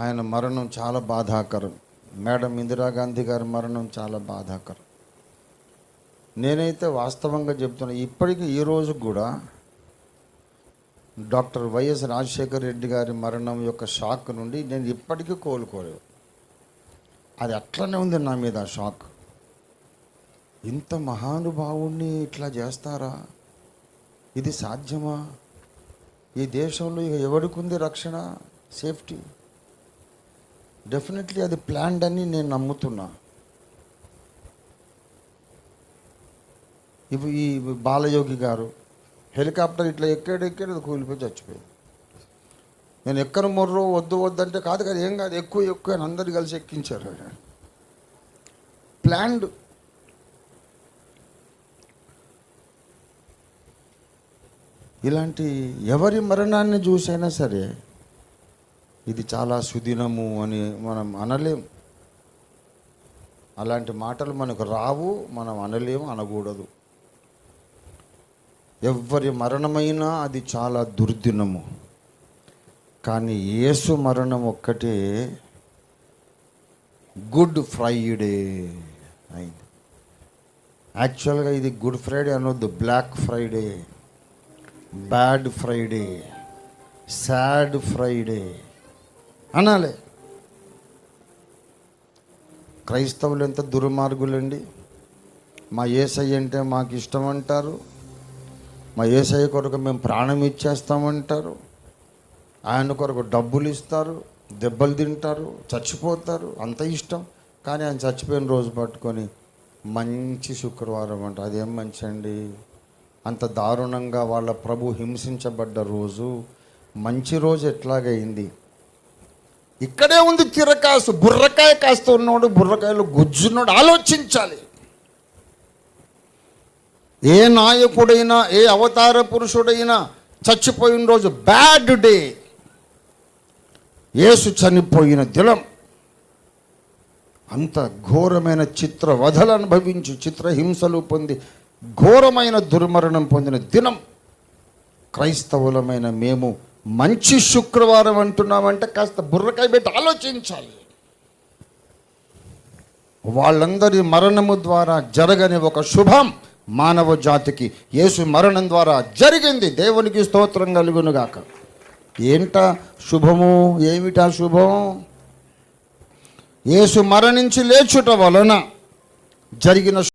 ఆయన మరణం చాలా బాధాకరం. మేడం ఇందిరాగాంధీ గారి మరణం చాలా బాధాకరం. నేనైతే వాస్తవంగా చెప్తున్నా, ఇప్పటికీ ఈరోజు కూడా డాక్టర్ వైఎస్ రాజశేఖర్ రెడ్డి గారి మరణం యొక్క షాక్ నుండి నేను ఇప్పటికీ కోలుకోలేదు. అది అట్లనే ఉంది నా మీద ఆ షాక్. ఇంత మహానుభావుణ్ణి ఇట్లా చేస్తారా? ఇది సాధ్యమా? ఈ దేశంలో ఇక ఎవరికి ఉంది రక్షణ, సేఫ్టీ? డెఫినెట్లీ అది ప్లాన్డ్ అని నేను నమ్ముతున్నా. ఇప్పుడు ఈ బాలయోగి గారు హెలికాప్టర్ ఇట్లా ఎక్కాడు కూలిపోయి చచ్చిపోయింది. నేను ఎక్కను మొర్రో వద్దు అంటే కాదు కదా, ఏం కాదు, ఎక్కువ అని అందరు కలిసి ఎక్కించారు. ప్లాన్డ్. ఇలాంటి ఎవరి మరణాన్ని చూసైనా సరే ఇది చాలా సుదినము అని మనం అనలేం. అలాంటి మాటలు మనకు రావు, మనం అనలేము, అనకూడదు. ఎవరి మరణమైనా అది చాలా దుర్దినము. కానీ యేసు మరణం ఒక్కటే గుడ్ ఫ్రైడే అయింది. యాక్చువల్గా ఇది గుడ్ ఫ్రైడే అనొద్దు, black Friday, bad Friday, sad Friday అనాలి. క్రైస్తవులు ఎంత దుర్మార్గులండి. మా యేసయ్య అంటే మాకు ఇష్టం అంటారు, మా యేసయ్య కొరకు మేము ప్రాణం ఇచ్చేస్తామంటారు, ఆయన కొరకు డబ్బులు ఇస్తారు, దెబ్బలు తింటారు, చచ్చిపోతారు, అంత ఇష్టం. కానీ ఆయన చచ్చిపోయిన రోజు పట్టుకొని మంచి శుక్రవారం అంట. అదేం మంచి అండి? అంత దారుణంగా వాళ్ళ ప్రభు హింసించబడ్డ రోజు మంచి రోజు ఎట్లాగైంది? ఇక్కడే ఉంది తిరకాసు. బుర్రకాయ కాస్త ఉన్నోడు, బుర్రకాయలు గుజ్జున్నోడు ఆలోచించాలి. ఏ నాయకుడైనా, ఏ అవతార పురుషుడైనా చచ్చిపోయిన రోజు బ్యాడ్ డే. యేసు చనిపోయిన దినం అంత ఘోరమైన చిత్రవధలు అనుభవించి, చిత్రహింసలు పొంది, ఘోరమైన దుర్మరణం పొందిన దినం. క్రైస్తవులమైన మేము మంచి శుక్రవారం అంటున్నామంటే కాస్త బుర్రకాయ పెట్టి ఆలోచించాలి. వాళ్ళందరి మరణము ద్వారా జరగని ఒక శుభం మానవ జాతికి యేసు మరణం ద్వారా జరిగింది. దేవునికి స్తోత్రం కలుగునుగాక. ఏంటా శుభము? ఏమిటా శుభం? యేసు మరణించి లేచుట వలన జరిగిన